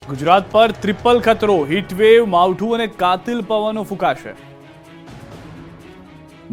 ગુજરાત પર ટ્રિપલ ખતરો, હીટવેવ, માવઠું અને કાતિલ પવનો ફૂંકાશે.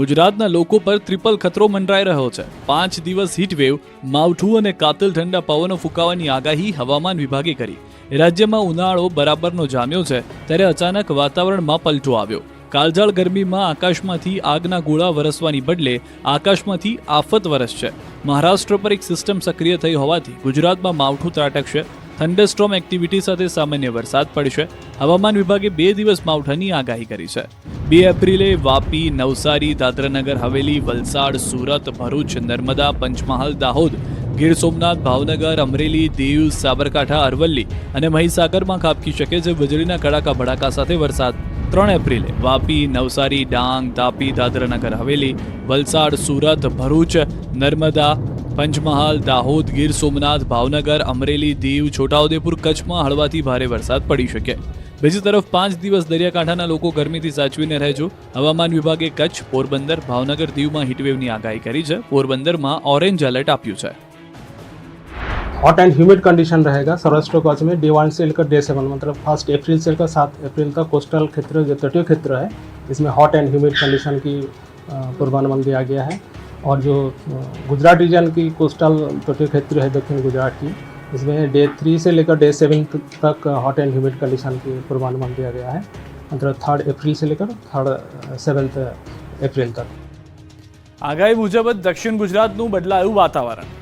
ગુજરાતના લોકો પર ટ્રિપલ ખતરો મંડરાઈ રહ્યો છે. 5 દિવસ હીટવેવ, માવઠું અને કાતિલ ઠંડા પવનો ફૂંકાવાની આગાહી હવામાન વિભાગે કરી. રાજ્યમાં ઉનાળો બરાબરનો જામ્યો છે ત્યારે અચાનક વાતાવરણમાં પલટો આવ્યો. કાળઝાળ ગરમીમાં આકાશમાંથી આગના ગોળા વરસવાની બદલે આકાશમાંથી આફત વરસશે. મહારાષ્ટ્ર પર એક સિસ્ટમ સક્રિય થઈ હોવાથી ગુજરાતમાં માવઠું ત્રાટકશે. થંડરસ્ટોર્મ એક્ટિવિટી સાથે સામાન્ય વરસાદ પડશે. હવામાન વિભાગે 2 દિવસ માવઠાની આગાહી કરી છે. 2 એપ્રિલે વાપી, નવસારી, દાદરાનગર હવેલી, વલસાડ, સુરત, ભરૂચ, નર્મદા, પંચમહાલ, દાહોદ, ગીર સોમનાથ, ભાવનગર, અમરેલી, દીવ, સાબરકાંઠા, અરવલ્લી અને મહીસાગરમાં ખાબકી શકે છે વીજળીના કડાકા ભડાકા સાથે વરસાદ. 3 એપ્રિલે વાપી, નવસારી, ડાંગ, તાપી, દાદરાનગર હવેલી, વલસાડ, સુરત, ભરૂચ, નર્મદા, પંચમહાલ, દાહોદ, ગીર સોમનાથ, ભાવનગર, અમરેલી, દીવ, છોટાઉદેપુર, કચ્છમાં હળવાથી ભારે વરસાદ પડી શકે. બીજી તરફ 5 દિવસ દરિયાકાંઠાના લોકો ગરમીથી સાચવીને રહેજો. હવામાન વિભાગે કચ્છ, પોરબંદર, ભાવનગર, દીવમાં હીટવેવની આગાહી કરી છે. પોરબંદરમાં ઓરેન્જ એલર્ટ આપ્યું છે. हॉट एंड ह्यूमिड कंडीशन रहेगा सौराष्ट्र कच्छ में डे 1 से लेकर डे 7 मतलब 1 अप्रैल से लेकर 7 अप्रैल तक कोस्टल क्षेत्र जो तटीय क्षेत्र है इसमें हॉट एंड ह्यूमिड कंडीशन की पूर्वानुमान दिया गया है. और जो गुजरात रीजन की कोस्टल तटीय क्षेत्र है दक्षिण गुजरात की इसमें डे 3 से लेकर डे 7 तक हॉट एंड ह्यूमिड कंडीशन की पूर्वानुमान दिया गया है मतलब 3 अप्रैल से लेकर 7 अप्रैल तक. આગાહી મુજબ દક્ષિણ ગુજરાતનું બદલાયું વાતાવરણ.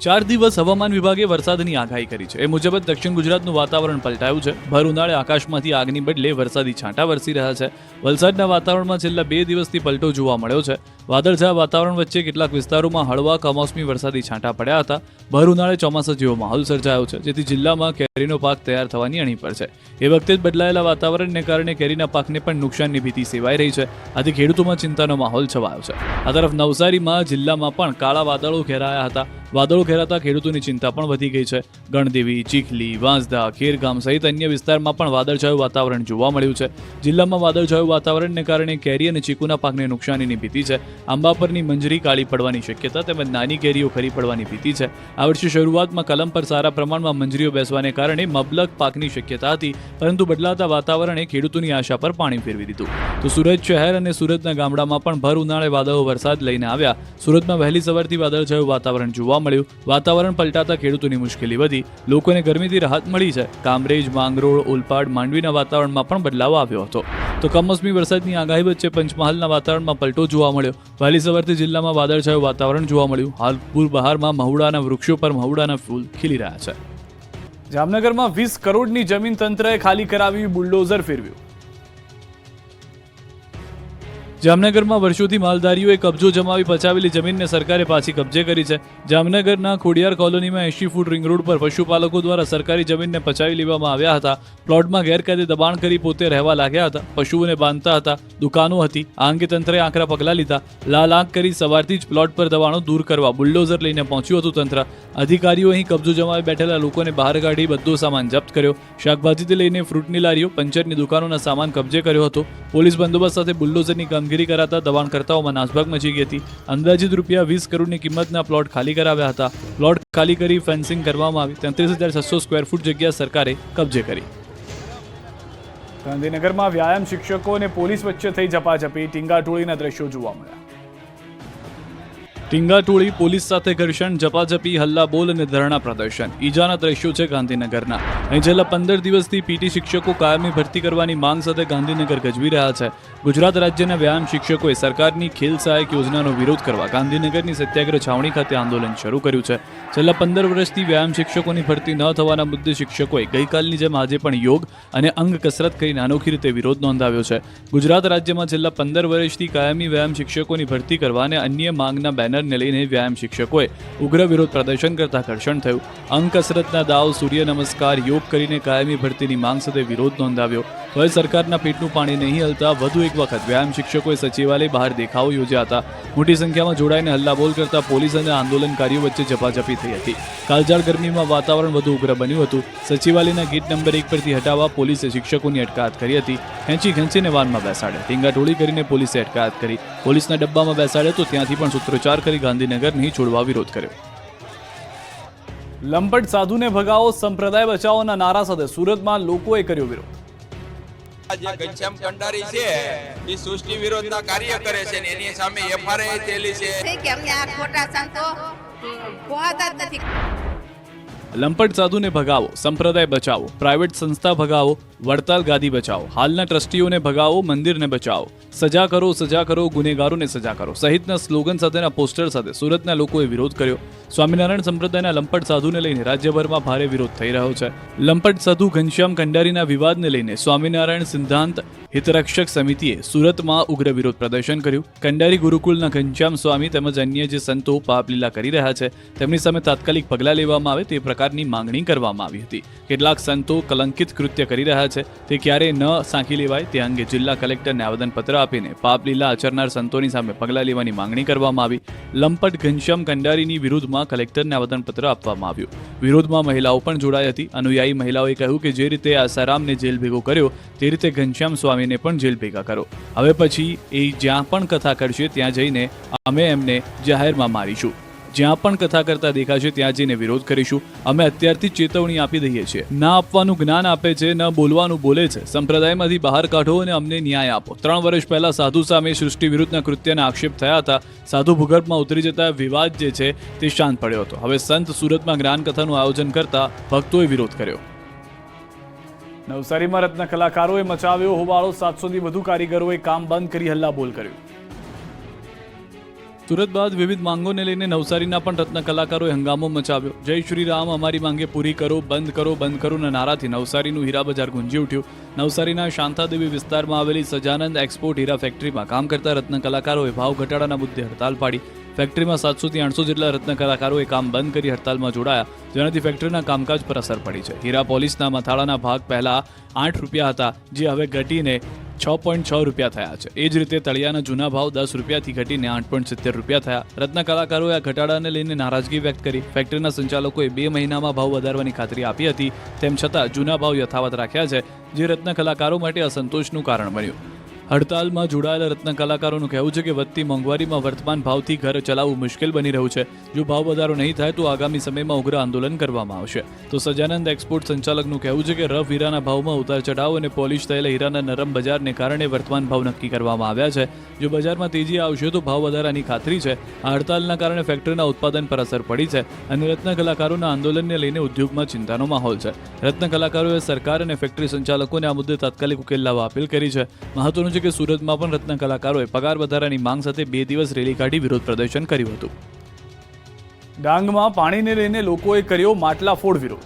4 દિવસ હવામાન વિભાગે વરસાદની આગાહી કરી છે. એ મુજબ દક્ષિણ ગુજરાતનું વાતાવરણ પલટાયું છે. ભર ઉનાળે આકાશમાંથી આગની બદલે વરસાદી છાંટા વરસી રહ્યા છે. વલસાડના વાતાવરણમાં છેલ્લા 2 દિવસથી પલટો જોવા મળ્યો છે. વાદળછાયા વાતાવરણ વચ્ચે કેટલાક વિસ્તારોમાં હળવા કમોસમી વરસાદી છાંટા પડ્યા હતા. ભર ઉનાળે ચોમાસા જેવો માહોલ સર્જાયો છે જેથી જિલ્લામાં કેરીનો પાક તૈયાર થવાની અણી પર છે. એ વખતે જ બદલાયેલા વાતાવરણને કારણે કેરીના પાકને પણ નુકસાનની ભીતિ સેવાઈ રહી છે. આથી ખેડૂતોમાં ચિંતાનો માહોલ છવાયો છે. આ તરફ નવસારીમાં જિલ્લામાં પણ કાળા વાદળો ઘેરાયા હતા. વાદળો ઘેરાતા ખેડૂતોની ચિંતા પણ વધી ગઈ છે. ગણદેવી, ચીખલી, વાંસદા, ખેરગામ સહિત અન્ય વિસ્તારમાં પણ વાદળછાયું વાતાવરણ જોવા મળ્યું છે. જિલ્લામાં વાદળછાયું વાતાવરણને કારણે કેરી અને ચીકુના પાકને નુકસાનીની ભીતિ છે. આંબા પરની મંજરી કાળી પડવાની શક્યતા તેમજ નાની કેરીઓ ખરી પડવાની ભીતિ છે. આ વર્ષે શરૂઆતમાં કલમ પર સારા પ્રમાણમાં મંજરીઓ બેસવાને કારણે મબલક પાકની શક્યતા હતી પરંતુ બદલાતા વાતાવરણે ખેડૂતોની આશા પર પાણી ફેરવી દીધું. તો સુરત શહેર અને સુરતના ગામડામાં પણ ભર ઉનાળે વાદળો વરસાદ લઈને આવ્યા. સુરતમાં વહેલી સવારથી વાદળછાયું વાતાવરણ જોવા મળ્યું. વાતાવરણ પલટાતા ખેડૂતોની મુશ્કેલી વધી. લોકોને ગરમીથી રાહત મળી છે. કામરેજ, માંગરોળ, ઓલપાડ, માંડવીના વાતાવરણમાં પણ બદલાવ આવ્યો હતો. તો કમોસમી વરસાદની આગાહી વચ્ચે પંચમહાલના વાતાવરણમાં પલટો જોવા મળ્યો. વહેલી સવારથી જિલ્લામાં વાદળછાયું વાતાવરણ જોવા મળ્યું. હાલ પૂર બહારમાં મહુડાના વૃક્ષો પર મહુડાના ફૂલ ખીલી રહ્યા છે. જામનગરમાં 20 કરોડની જમીન તંત્રએ ખાલી કરાવી, બુલડોઝર ફેરવ્યું. જામનગરમાં વર્ષોથી માલધારીઓએ કબજો જમાવી પચાવેલી જમીનને સરકારે પાછી કબજે કરી છે. જામનગરના ખોડિયાર કોલોનીમાં 80 ફૂટ રિંગ રોડ પર પશુપાલકો દ્વારા સરકારી જમીનને પચાવી લેવામાં આવ્યા હતા. પ્લોટમાં ગેરકાયદે દબાણ કરી પોતે રહેવા લાગ્યા હતા. પશુઓને બાંધતા હતા. દુકાનો હતી. આ અંગે તંત્રએ આકરા પગલાં લીધા. લાલ આંખ કરી સવારથી જ પ્લોટ પર દબાણો દૂર કરવા બુલડોઝર લઈને પહોંચ્યું હતું તંત્ર. અધિકારીઓ અહીં કબજો જમાવી બેઠેલા લોકોને બહાર કાઢી બધો સામાન જપ્ત કર્યો. શાકભાજીથી લઈને ફ્રૂટની લારીઓ, પંચરની દુકાનોના સામાન કબજે કર્યો હતો. પોલીસ બંદોબસ્ત સાથે બુલડોઝરની કામગીરી કરાતા દબાણકર્તાઓમાં નાસભાગ મચી ગઈ હતી. અંદાજિત રૂપિયા 20 કરોડની કિંમતના પ્લોટ ખાલી કરાવ્યા હતા. પ્લોટ ખાલી કરી ફેન્સિંગ કરવામાં આવી. 33,600 સ્ક્વેર ફૂટ જગ્યા સરકારે કબજે કરી. ગાંધીનગરમાં વ્યાયામ શિક્ષકો અને પોલીસ વચ્ચે થઈ ઝપાઝપી, ટીંગાટોળીના દ્રશ્યો જોવા મળ્યા. ટીંગાટોળી, પોલીસ સાથે ઘર્ષણ, ઝપાઝપી, હલ્લાબોલ અને ધરણા પ્રદર્શન. ઈજાના દ્રશ્યો છે ગાંધીનગરના. અહીં છેલ્લા 15 દિવસથી પીટી શિક્ષકો કાયમી ભરતી કરવાની માંગ સાથે ગાંધીનગર ગજવી રહ્યા છે. ગુજરાત રાજ્યના વ્યાયામ શિક્ષકોએ સરકારની ખેલ સહાયક યોજનાનો વિરોધ કરવા ગાંધીનગરની સત્યાગ્રહ છાવણી ખાતે આંદોલન શરૂ કર્યું છે. છેલ્લા 15 વર્ષથી વ્યાયામ શિક્ષકોની ભરતી ન થવાના મુદ્દે શિક્ષકોએ ગઈકાલની જેમ આજે પણ યોગ અને અંગ કસરત કરીને અનોખી રીતે વિરોધ નોંધાવ્યો છે. ગુજરાત રાજ્યમાં છેલ્લા 15 વર્ષથી કાયમી વ્યાયામ શિક્ષકોની ભરતી કરવા અને અન્ય માંગના બેનરને લઈને વ્યાયામ શિક્ષકોએ ઉગ્ર વિરોધ પ્રદર્શન કરતા ઘર્ષણ થયું. અંગ કસરતના દાવ, સૂર્ય નમસ્કાર, યોગ કરીને કાયમી ભરતીની માંગ સાથે વિરોધ નોંધાવ્યો. હવે સરકારના પેટનું પાણી નહીં હલતા વધુ એક વખત વ્યાયામ શિક્ષકોએ સચિવાલય બહાર દેખાવો યોજ્યા હતા. મોટી સંખ્યામાં જોડાઈને હલ્લાબોલ કરતા પોલીસ અને આંદોલનકારીઓ વચ્ચે ઝપાઝપી થઈ હતી. કાળઝાળ ગરમીમાં વાતાવરણ વધુ ઉગ્ર બન્યું હતું. સચિવાલયના ગેટ નંબર 1 પરથી હટાવવા પોલીસે શિક્ષકોની અટકાયત કરી હતી. ખેંચીને વાનમાં બેસાડ્યા. ટીંગાટોળી કરીને પોલીસે અટકાયત કરી. પોલીસના ડબ્બામાં બેસાડ્યા તો ત્યાંથી પણ સૂત્રોચ્ચાર કરી ગાંધીનગર નહીં છોડવા વિરોધ કર્યો. લંપટ સાધુને ભગાવો, સંપ્રદાય બચાવોના નારા સાથે સુરતમાં લોકોએ કર્યો વિરોધ. જે ઘનશ્યામ કંડારી છે એ સૃષ્ટિ વિરોધના કાર્ય કરે છે ને એની સામે એફઆરઆઈ થયેલી છે કે અમને આ ખોટા સંતો પોહાતા જ નથી. લંપટ સાધુને ભગાવો, સંપ્રદાય બચાવો, પ્રાઇવેટ સંસ્થા ભગાવો, વડતાલ ગાદી બચાવો, હાલના ટ્રસ્ટીઓને ભગાવો, મંદિરને બચાવો, સજા કરો, ગુનેગારોને સજા કરો સહિતના સ્લોગન સાથેના પોસ્ટર સાથે સુરતના લોકોએ વિરોધ કર્યો. સ્વામિનારાયણ સંપ્રદાયના લંપટ સાધુને લઈને રાજ્યભરમાં ભારે વિરોધ થઈ રહ્યો છે. લંપટ સાધુ ઘનશ્યામ કંડારીના વિવાદને લઈને સ્વામિનારાયણ સિદ્ધાંત હિતરક્ષક સમિતિએ સુરતમાં ઉગ્ર વિરોધ પ્રદર્શન કર્યું. કંડારી ગુરુકુલના ઘનશ્યામ સ્વામી તેમજ અન્ય જે સંતો પાપલીલા કરી રહ્યા છે તેમની સામે તાત્કાલિક પગલાં લેવામાં આવે તે પ્રકારની માંગણી કરવામાં આવી હતી. કેટલાક સંતો કલંકિત કૃત્ય કરી રહ્યા છે તે ક્યારેય ન સાંખી લેવાય તે અંગે જિલ્લા કલેક્ટરને આવેદનપત્ર આપીને પાપલીલા આચરનાર સંતોની સામે પગલાં લેવાની માંગણી કરવામાં આવી. લંપટ ઘનશ્યામ કંડારીની વિરુદ્ધમાં કલેક્ટરને આવેદનપત્ર આપવામાં આવ્યું. વિરોધમાં મહિલાઓ પણ જોડાઈ હતી. અનુયાયી મહિલાઓએ કહ્યું કે જે રીતે આસારામને જેલ ભેગો કર્યો તે રીતે ઘનશ્યામ સ્વામીને પણ જેલ ભેગા કરો. હવે પછી એ જ્યાં પણ કથા કરશે ત્યાં જઈને અમે એમને જાહેરમાં મારીશું. જ્યાં પણ કથા કરતા દેખાશે ત્યાં જઈને વિરોધ કરીશું. અમે અત્યારથી ચેતવણી આપી દઈએ છીએ. ના આપવાનું જ્ઞાન આપે છે, ન બોલવાનું બોલે છે. સંપ્રદાયમાંથી બહાર કાઢો અને અમને ન્યાય આપો. 3 વર્ષ પહેલા સાધુ સામે સૃષ્ટિ વિરુદ્ધના કૃત્યના આક્ષેપ થયા હતા. સાધુ ભૂગર્ભમાં ઉતરી જતા વિવાદ જે છે તે શાંત પડ્યો હતો. હવે સંત સુરતમાં જ્ઞાન કથાનું આયોજન કરતા ભક્તોએ વિરોધ કર્યો. નવસારીમાં રત્ન કલાકારોએ મચાવ્યો હોબાળો. 700થી વધુ કારીગરોએ કામ બંધ કરી હલ્લાબોલ કર્યું. સુરત બાદ વિવિધ માંગોને લઈને નવસારીના પણ રત્ન કલાકારોએ હંગામો મચાવ્યો. જય શ્રી રામ, અમારી માંગે પૂરી કરો, બંધ કરોના નારાથી નવસારીનું હીરા બજાર ગુંજી ઉઠ્યું. નવસારીના શાંતાદેવી વિસ્તારમાં આવેલી સજાનંદ એક્સપોર્ટ હીરા ફેક્ટરીમાં કામ કરતા રત્ન કલાકારોએ ભાવ ઘટાડાના મુદ્દે હડતાલ પાડી. ફેક્ટરીમાં 700થી 800 જેટલા રત્ન કલાકારોએ કામ બંધ કરી હડતાલમાં જોડાયા, જેનાથી ફેક્ટરીના કામકાજ પર અસર પડી છે. હીરા પોલિશના મથાળાના ભાગ પહેલા 8 રૂપિયા હતા, જે હવે ઘટીને 6.6 રૂપિયા થયા છે. એ જ રીતે તળિયાના જૂના ભાવ 10 રૂપિયાથી ઘટીને 8.70 રૂપિયા થયા. રત્ન કલાકારોએ આ ઘટાડાને લઈને નારાજગી વ્યક્ત કરી. ફેક્ટરીના સંચાલકોએ 2 મહિનામાં ભાવ વધારવાની ખાતરી આપી હતી, તેમ છતાં જૂના ભાવ યથાવત રાખ્યા છે, જે રત્ન કલાકારો માટે અસંતોષનું કારણ બન્યું. હડતાલમાં જોડાયેલા રત્ન કલાકારોનું કહેવું છે કે વધતી મોંઘવારીમાં વર્તમાન ભાવથી ઘર ચલાવવું મુશ્કેલ બની રહ્યું છે. જો ભાવ વધારો નહીં થાય તો આગામી સમયમાં ઉગ્ર આંદોલન કરવામાં આવશે. તો સજાનંદ એક્સપોર્ટ સંચાલકનું કહેવું છે કે રફ હીરાના ભાવમાં ઉતાર ચઢાવ અને પોલિશ થયેલા હીરાના નરમ બજારને કારણે વર્તમાન ભાવ નક્કી કરવામાં આવ્યા છે. જો બજારમાં તેજી આવશે તો ભાવ વધારાની ખાતરી છે. આ હડતાલના કારણે ફેક્ટરીના ઉત્પાદન પર અસર પડી છે અને રત્ન કલાકારોના આંદોલનને લઈને ઉદ્યોગમાં ચિંતાનો માહોલ છે. રત્ન કલાકારોએ સરકાર અને ફેક્ટરી સંચાલકોને આ મુદ્દે તાત્કાલિક ઉકેલ લાવવા અપીલ કરી છે. મહત્વનું છે કે સુરતમાં પણ રત્ન કલાકારોએ પગાર વધારાની માંગ સાથે 2 દિવસ રેલી કાઢી વિરોધ પ્રદર્શન કર્યું હતું. ડાંગમાં પાણીને લઈને લોકોએ કર્યો માટલા ફોડ વિરોધ.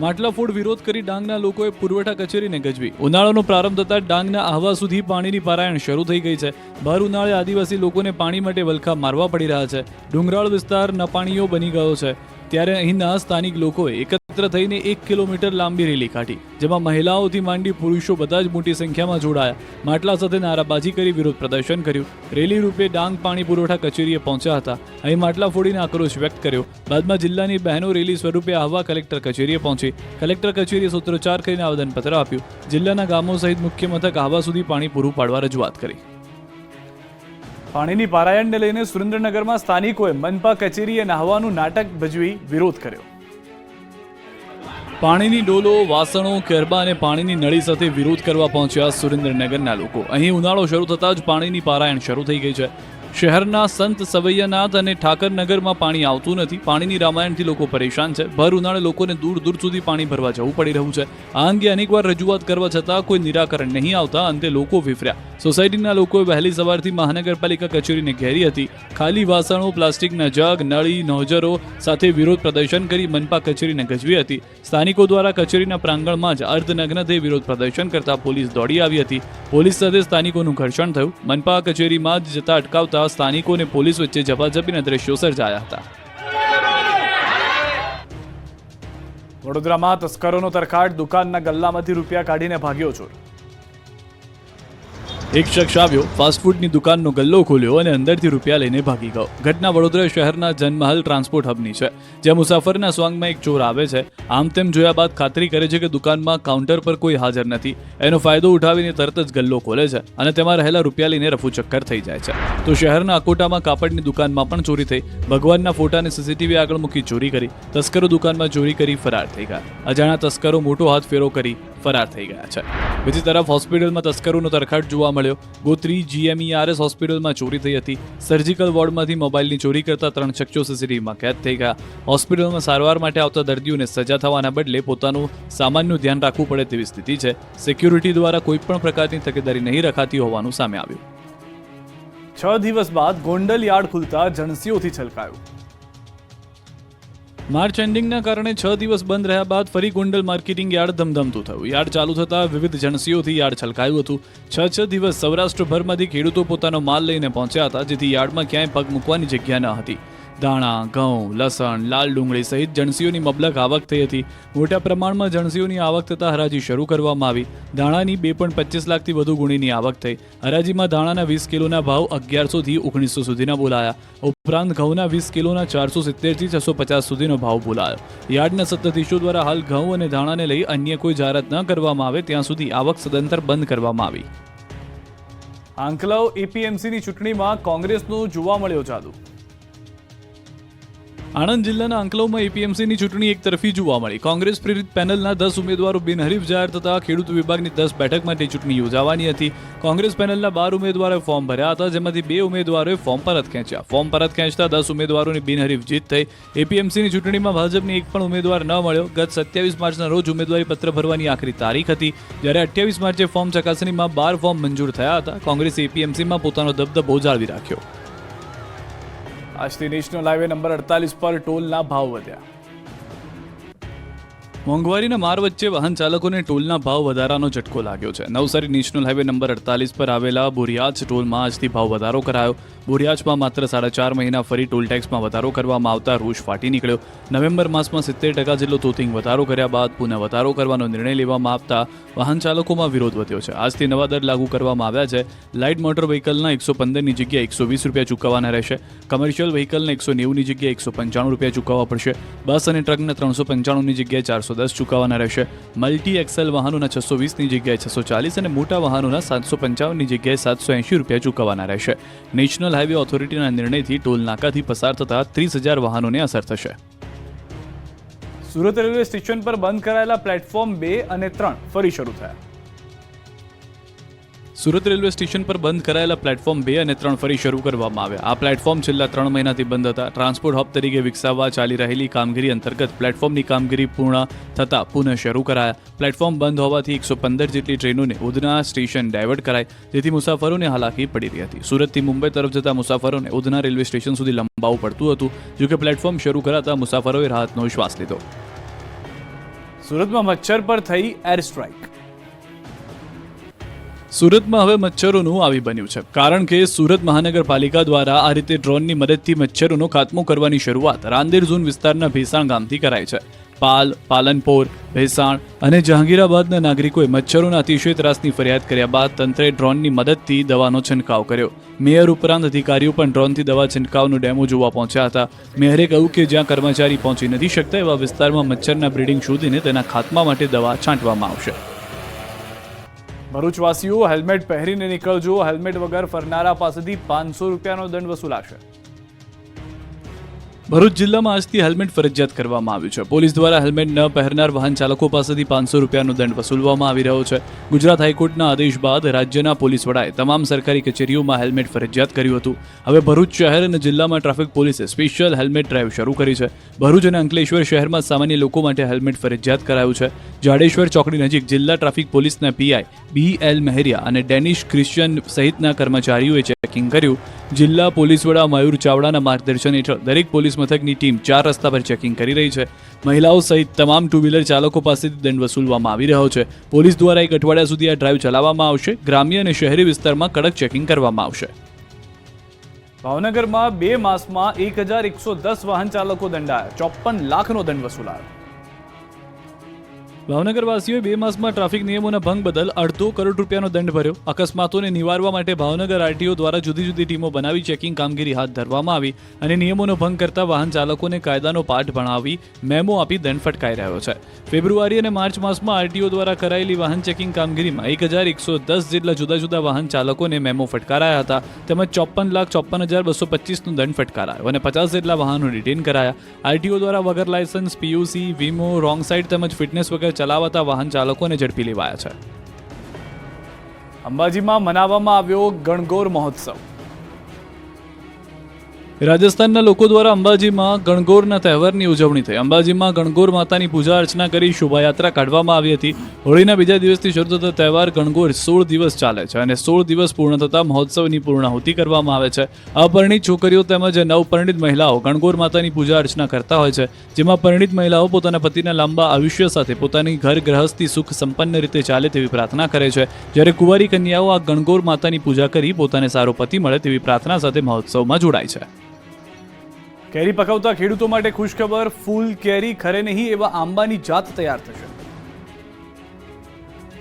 માટલા ફોડ વિરોધ કરી ડાંગના લોકોએ પુરવઠા કચેરીને ગજવી. ઉનાળાનો પ્રારંભ થતાં ડાંગના આહવા સુધી પાણીની પારાયણ શરૂ થઈ ગઈ છે. ભર ઉનાળે આદિવાસી લોકોને પાણી માટે વલખા મારવા પડી રહ્યા છે. ડુંગરાળ વિસ્તાર નપાણીઓ બની ગયો છે, ત્યારે અહીંના સ્થાનિક લોકોએ એકત્ર થઈને 1 કિલોમીટર લાંબી રેલી કાઢી, જેમાં મહિલાઓથી માંડી પુરુષો બધા જ મોટી સંખ્યામાં જોડાયા. માટલા સાથે નારાબાજી કરી વિરોધ પ્રદર્શન કર્યું. રેલી રૂપે ડાંગ પાણી પુરવઠા કચેરીએ પહોંચ્યા હતા. અહીં માટલા ફોડીને આક્રોશ વ્યક્ત કર્યો. બાદમાં જિલ્લાની બહેનો રેલી સ્વરૂપે આહવા કલેક્ટર કચેરીએ પહોંચી. કલેક્ટર કચેરીએ સૂત્રોચ્ચાર કરીને આવેદનપત્ર આપ્યું. જિલ્લાના ગામો સહિત મુખ્ય મથક આહવા સુધી પાણી પૂરું પાડવા રજૂઆત કરી. પાણીની પારાયણને લઈને સુરેન્દ્રનગરમાં સ્થાનિકોએ મનપા કચેરીએ નહાવાનું નાટક ભજવી વિરોધ કર્યો. પાણીની ડોલો, વાસણો, કેરબા અને પાણીની નળી સાથે વિરોધ કરવા પહોંચ્યા સુરેન્દ્રનગરના લોકો. અહીં ઉનાળો શરૂ થતાં જ પાણીની પારાયણ શરૂ થઈ ગઈ છે. શહેરના સંત સવૈયાનાથ અને ઠાકરનગરમાં પાણી આવતું નથી. પાણીની રામાયણથી લોકો પરેશાન છે. ભર ઉનાળે લોકોને દૂર દૂર સુધી પાણી ભરવા જવું પડી રહ્યું છે. આ અંગે અનેકવાર રજૂઆત કરવા છતાં કોઈ નિરાકરણ નહીં આવતા અંતે લોકો વિફર્યા. સોસાયટીના લોકોએ વહેલી સવારથી મહાનગરપાલિકા કચેરીને ઘેરી હતી. ખાલી વાસણો, પ્લાસ્ટિકના જગ, નળી, નોઝરો સાથે વિરોધ પ્રદર્શન કરી મનપા કચેરીને ગજવી હતી. સ્થાનિકો દ્વારા કચેરીના પ્રાંગણમાં જ અર્ધનગ્ન થઈ વિરોધ પ્રદર્શન કરતા પોલીસ દોડી આવી હતી. પોલીસ સાથે સ્થાનિકોનું ઘર્ષણ થયું. મનપા કચેરીમાં જ જતા અટકાવતા સ્થાનિકો અને પોલીસ વચ્ચે ઝપાઝપીના દ્રશ્યો સર્જાયા હતા. વડોદરામાં તસ્કરોનો તરખાટ. દુકાનના ગલ્લામાંથી રૂપિયા કાઢીને ભાગ્યો ચોર. એક શખ્સ આવ્યો, ફાસ્ટફૂડની દુકાનનો ગલ્લો ખોલ્યો અને અંદરથી રૂપિયા લઈને ભાગી ગયો. ઘટના વડોદરા શહેરના જનમહલ ટ્રાન્સપોર્ટ હબની છે, જ્યાં મુસાફરના સ્વાંગમાં એક ચોર આવે છે. આમ તેમ જોયા બાદ ખાતરી કરે છે કે દુકાનમાં કાઉન્ટર પર કોઈ હાજર નથી. એનો ફાયદો ઉઠાવીને તરત જ ગલ્લો ખોલે છે અને તેમાં રહેલા રૂપિયા લઈને રફુચક્કર થઈ જાય છે. તો શહેરના અકોટામાં કાપડની દુકાનમાં પણ ચોરી થઈ. ભગવાનના ફોટાને સીસીટીવી આગળ મૂકી ચોરી કરી. તસ્કરો દુકાનમાં ચોરી કરી ફરાર થઈ ગયા. અજાણ્યા તસ્કરો મોટો હાથ ફેરો કરી ફરાર થઈ ગયા છે. બીજી તરફ હોસ્પિટલમાં તસ્કરોનો તરખાટ જોવા મળ્યો. ગોત્રી GMERS હોસ્પિટલમાં ચોરી થઈ હતી. સર્જિકલ વોર્ડમાંથી મોબાઈલની ચોરી કરતા 3 શખ્સો સીસીટીવીમાં કેદ થઈ ગયા. હોસ્પિટલમાં સારવાર માટે આવતા દર્દીઓને સજા થવાના બદલે પોતાનું સામાનનું ધ્યાન રાખવું પડે તેવી સ્થિતિ છે. સિક્યુરિટી દ્વારા કોઈ પણ પ્રકારની તકેદારી નહીં રખાતી હોવાનું સામે આવ્યું. 6 દિવસ બાદ ગોંડલ યાર્ડ ખુલતા જણસીઓથી છલકાયું. માર્ચ એન્ડિંગના કારણે 6 દિવસ બંધ રહ્યા બાદ ફરી ગોંડલ માર્કેટિંગ યાર્ડ ધમધમતું થયું. યાર્ડ ચાલુ થતાં વિવિધ જણસીઓથી યાર્ડ છલકાયું હતું. 6 દિવસ સૌરાષ્ટ્રભરમાંથી ખેડૂતો પોતાનો માલ લઈને પહોંચ્યા હતા, જેથી યાર્ડમાં ક્યાંય પગ મૂકવાની જગ્યા ન હતી. દાણા, ઘઉં, લસણ, લાલ ડુંગળી સહિત જણસીઓની મબલક આવક થઈ હતી. મોટા પ્રમાણમાં જણસીઓની આવક થતાં હરાજી શરૂ કરવામાં આવી. દાણાની 2.25 લાખથી વધુ ગુણીની આવક થઈ. હરાજીમાં દાણાના 20 કિલોના ભાવ 1100 થી 1900 સુધીના બોલાયા. ઉપરાંત ઘઉંના 20 કિલોના 470 થી 650 સુધીનો ભાવ બોલાયો. યાર્ડના સત્તાધીશો દ્વારા હાલ ઘઉં અને દાણાને લઈ અન્ય કોઈ જાહેરાત ન કરવામાં આવે ત્યાં સુધી આવક સદંતર બંધ કરવામાં આવી. આંકલાવ APMCની ચૂંટણીમાં કોંગ્રેસનો જોવા મળ્યો જાદુ. આણંદ જિલ્લાના આંકલાવમાં APMCની ચૂંટણી એક તરફી જોવા મળી. કોંગ્રેસ પ્રેરિત પેનલના 10 ઉમેદવારો બિનહરીફ જાહેર થતા ખેડૂત વિભાગની 10 બેઠક માટે ચૂંટણી યોજાવાની હતી. કોંગ્રેસ પેનલના 12 ઉમેદવારોએ ફોર્મ ભર્યા હતા, જેમાંથી 2 ઉમેદવારોએ ફોર્મ પરત ખેંચ્યા. ફોર્મ પરત ખેંચતા 10 ઉમેદવારોની બિનહરીફ જીત થઈ. APMCની ચૂંટણીમાં ભાજપને એક પણ ઉમેદવાર ન મળ્યો. ગત 27 માર્ચના રોજ ઉમેદવારી પત્ર ભરવાની આખરી તારીખ હતી, જ્યારે 28 માર્ચે ફોર્મ ચકાસણીમાં 12 ફોર્મ મંજૂર થયા હતા. કોંગ્રેસે APMCમાં પોતાનો દબદબો જાળવી રાખ્યો. આજથી નેશનલ હાઈવે નંબર 48 પર ટોલના ભાવ વધ્યા. મોંઘવારીના માર વચ્ચે વાહન ચાલકોને ટોલના ભાવ વધારાનો ઝટકો લાગ્યો છે. નવસારી નેશનલ હાઈવે નંબર 48 પર આવેલા બોરિયાજ ટોલમાં આજથી ભાવ વધારો કરાયો. બોરિયાજમાં માત્ર 4.5 મહિના ફરી ટોલ ટેક્સમાં વધારો કરવામાં આવતા રોષ ફાટી નીકળ્યો. નવેમ્બર માસમાં 70% જેટલો તોતિંગ વધારો કર્યા બાદ પુનઃ વધારો કરવાનો નિર્ણય લેવામાં આવતા વાહન ચાલકોમાં વિરોધ વધ્યો છે. આજથી નવા દર લાગુ કરવામાં આવ્યા છે. લાઇટ મોટર વ્હીકલના 115ની જગ્યાએ 120 રૂપિયા ચૂકવવાના રહેશે. કમર્શિયલ વ્હીકલને 190ની જગ્યાએ 195 રૂપિયા ચૂકવવા પડશે. બસ અને ટ્રકને 395ની જગ્યાએ 410 ચૂકવવાના રહેશે. મલ્ટી એક્સેલ વાહનોના 620ની જગ્યાએ 640 અને મોટા વાહનોના 755ની જગ્યાએ 780 રૂપિયા ચૂકવવાના રહેશે. નેશનલ હાઈવે ઓથોરિટીના નિર્ણયથી ટોલ નાકાથી પસાર થતા 30,000 વાહનોને અસર થશે. સુરત રેલવે સ્ટેશન પર બંધ કરાયેલા પ્લેટફોર્મ 2 અને 3 ફરી શરૂ થયા. સુરત રેલવે સ્ટેશન પર બંધ કરાયેલા પ્લેટફોર્મ 2 અને 3 ફરી શરૂ કરવામાં આવ્યા. આ પ્લેટફોર્મ છેલ્લા 3 મહિનાથી બંધ હતા. ટ્રાન્સપોર્ટ હબ તરીકે વિકસાવવા ચાલી રહેલી કામગીરી અંતર્ગત પ્લેટફોર્મની કામગીરી પૂર્ણ થતાં પુનઃ શરૂ કરાયા. પ્લેટફોર્મ બંધ હોવાથી 115 જેટલી ટ્રેનોને ઉધના સ્ટેશન ડાયવર્ટ કરાઈ, જેથી મુસાફરોને હાલાકી પડી રહી હતી. સુરતથી મુંબઈ તરફ જતા મુસાફરોને ઉધના રેલવે સ્ટેશન સુધી લંબાવવું પડતું હતું. જોકે પ્લેટફોર્મ શરૂ કરાતા મુસાફરોએ રાહતનો શ્વાસ લીધો. સુરતમાં મચ્છર પર થઈ એર સ્ટ્રાઇક. સુરતમાં હવે મચ્છરોનું આવી બન્યું છે, કારણ કે સુરત મહાનગરપાલિકા દ્વારા આ રીતે ડ્રોનની મદદથી મચ્છરોનો ખાત્મો કરવાની શરૂઆત રાંદેર ઝોન વિસ્તારના ભેસાણ ગામથી કરાઈ છે. પાલ, પાલનપોર, ભેસાણ અને જહાંગીરાબાદના નાગરિકોએ મચ્છરોના અતિશય ત્રાસની ફરિયાદ કર્યા બાદ તંત્રે ડ્રોનની મદદથી દવાનો છંટકાવ કર્યો. મેયર ઉપરાંત અધિકારીઓ પણ ડ્રોનથી દવા છંટકાવનો ડેમો જોવા પહોંચ્યા હતા. મેયરે કહ્યું કે જ્યાં કર્મચારી પહોંચી નથી શકતા એવા વિસ્તારમાં મચ્છરના બ્રીડિંગ શોધીને તેના ખાત્મા માટે દવા છાંટવામાં આવશે. ભરૂચવાસીઓ હેલ્મેટ પહેરીને નીકળજો. હેલ્મેટ વગર ફરનારા પાસેથી 500 રૂપિયાનો દંડ વસૂલાશે. ભરૂચ જિલ્લામાં આજથી હેલ્મેટ ફરજિયાત કરવામાં આવ્યું છે. પોલીસ દ્વારા હેલ્મેટ ન પહેરનાર વાહન ચાલકો પાસેથી 500 રૂપિયાનો દંડ વસૂલવામાં આવી રહ્યો છે. ગુજરાત હાઈકોર્ટના આદેશ બાદ રાજ્યના પોલીસ વડાએ તમામ સરકારી કચેરીઓમાં હેલ્મેટ ફરજિયાત કર્યું હતું. હવે ભરૂચ શહેર અને જિલ્લામાં ટ્રાફિક પોલીસે સ્પેશિયલ હેલ્મેટ ડ્રાઈવ શરૂ કરી છે. ભરૂચ અને અંકલેશ્વર શહેરમાં સામાન્ય લોકો માટે હેલ્મેટ ફરજિયાત કરાયું છે. જાડેશ્વર ચોકડી નજીક જિલ્લા ટ્રાફિક પોલીસના PI BL મહેરિયા અને ડેનિશ ક્રિશ્ચિયન સહિતના કર્મચારીઓએ ચેકિંગ કર્યું. જિલ્લા પોલીસ વડા મયુર ચાવડાના માર્ગદર્શન હેઠળ દરેક પોલીસ મથકની ટીમ 4 રસ્તા પર ચેકિંગ કરી રહી છે. મહિલાઓ સહિત તમામ 2 વ્હીલર ચાલકો પાસેથી દંડ વસૂલવામાં આવી રહ્યો છે. પોલીસ દ્વારા 1 અઠવાડિયા સુધી આ ડ્રાઈવ ચલાવવામાં આવશે. ગ્રામ્ય અને શહેરી વિસ્તારમાં કડક ચેકિંગ કરવામાં આવશે. ભાવનગરમાં 2 માસમાં 1110 વાહન ચાલકો દંડાયા. 54 લાખનો દંડ વસૂલાયો. ભાવનગરવાસીઓએ 2 માસમાં ટ્રાફિક નિયમોના ભંગ બદલ 2.5 કરોડ રૂપિયાનો દંડ ભર્યો. અકસ્માતોને નિવારવા માટે ભાવનગર આરટીઓ દ્વારા જુદી જુદી ટીમો બનાવી ચેકિંગ કામગીરી હાથ ધરવામાં આવી અને નિયમોનો ભંગ કરતા વાહન ચાલકોને કાયદાનો પાઠ ભણાવી મેમો આપી દંડ ફટકાઈ રહ્યો છે. ફેબ્રુઆરી અને માર્ચ માસમાં આરટીઓ દ્વારા કરાયેલી વાહન ચેકિંગ કામગીરીમાં 1110 જેટલા જુદા જુદા વાહન ચાલકોને મેમો ફટકારાયા હતા. તેમજ 54,54,225નો દંડ ફટકારાયો અને 50 જેટલા વાહનો ડિટેન કરાયા. આરટીઓ દ્વારા વગર લાયસન્સ, પીયુસી, વીમો, રોંગ સાઇડ તેમજ ફિટનેસ વગર ચલાવતા વાહન ચાલકોને ઝડપી લેવાયા છે. અંબાજીમાં મનાવવામાં આવ્યો ગણગોર મહોત્સવ. રાજસ્થાનના લોકો દ્વારા અંબાજીમાં ગણગોરના તહેવારની ઉજવણી થઈ. અંબાજીમાં ગણગોર માતાની પૂજા અર્ચના કરી શોભાયાત્રા કાઢવામાં આવી હતી. હોળીના બીજા દિવસથી શરૂ થતો તહેવાર ગણગોર 16 દિવસ ચાલે છે અને 16 દિવસ પૂર્ણ થતાં મહોત્સવની પૂર્ણાહુતિ કરવામાં આવે છે. અપરિણિત છોકરીઓ તેમજ નવપરિણિત મહિલાઓ ગણગોર માતાની પૂજા અર્ચના કરતા હોય છે, જેમાં પરિણિત મહિલાઓ પોતાના પતિના લાંબા આયુષ્ય સાથે પોતાની ઘર ગ્રહસ્થી સુખ સંપન્ન રીતે ચાલે તેવી પ્રાર્થના કરે છે, જ્યારે કુંવારી કન્યાઓ આ ગણગોર માતાની પૂજા કરી પોતાને સારો પતિ મળે તેવી પ્રાર્થના સાથે મહોત્સવમાં જોડાય છે. કેરી પકવતા ખેડૂતો માટે ખુશખબર. ફૂલ કેરી ખરે નહીં એવા આંબાની જાત તૈયાર થશે.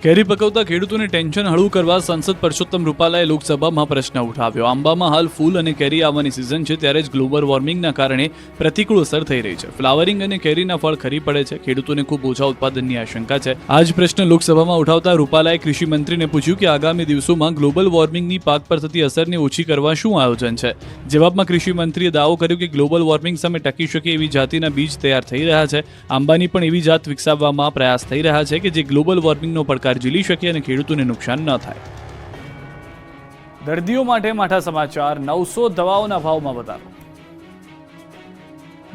કેરી પકવતા ખેડૂતોને ટેન્શન હળવું કરવા સાંસદ પરસોત્તમ રૂપાલાએ લોકસભામાં પ્રશ્ન ઉઠાવ્યો. આંબામાં હાલ ફૂલ અને કેરી આવવાની સિઝન છે, ત્યારે જ ગ્લોબલ વોર્મિંગના કારણે પ્રતિકૂળ અસર થઈ રહી છે. ફ્લાવરિંગ અને કેરીના ફળ ખરી પડે છે. ખેડૂતોને ખૂબ ઓછા ઉત્પાદનની આશંકા છે. આ જ પ્રશ્ન લોકસભામાં ઉઠાવતા રૂપાલાએ કૃષિ મંત્રીને પૂછ્યું કે આગામી દિવસોમાં ગ્લોબલ વોર્મિંગની પાક પર થતી અસરને ઓછી કરવા શું આયોજન છે. જવાબમાં કૃષિ મંત્રીએ દાવો કર્યો કે ગ્લોબલ વોર્મિંગ સામે ટકી શકે એવી જાતિના બીજ તૈયાર થઈ રહ્યા છે. આંબાની પણ એવી જાત વિકસાવવામાં પ્રયાસ થઈ રહ્યા છે કે જે ગ્લોબલ વોર્મિંગનો પડકાર ઝીલી શકે અને ખેડૂતોને નુકસાન ન થાય. દર્દીઓ માટે માઠા સમાચાર. 900 દવાઓના ભાવમાં વધારો.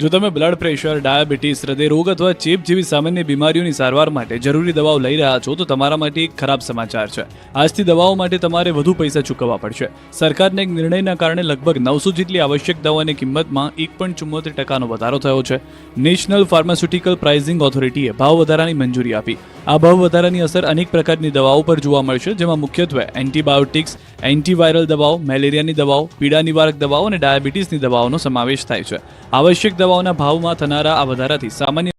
જો તમે બ્લડ પ્રેશર, ડાયાબિટીસ, હૃદય રોગ અથવા ચેપ જેવી સામાન્ય બીમારીઓની સારવાર માટે જરૂરી દવાઓ લઈ રહ્યા છો તો તમારા માટે એક ખરાબ સમાચાર છે. આજથી દવાઓ માટે તમારે વધુ પૈસા ચૂકવવા પડશે. સરકારના એક નિર્ણયના કારણે લગભગ 900 જેટલી આવશ્યક દવાઓની કિંમતમાં 1.74% વધારો થયો છે. નેશનલ ફાર્માસ્યુટિકલ પ્રાઇઝિંગ ઓથોરિટીએ ભાવ વધારાની મંજૂરી આપી. આ ભાવ વધારાની અસર અનેક પ્રકારની દવાઓ પર જોવા મળશે, જેમાં મુખ્યત્વે એન્ટીબાયોટિક્સ, એન્ટીવાયરલ દવાઓ, મેલેરિયાની દવાઓ, પીડા નિવારક દવાઓ અને ડાયાબિટીસની દવાઓનો સમાવેશ થાય છે. આવશ્યક દવાઓના ભાવમાં થનારા આ વધારાથી સામાન્ય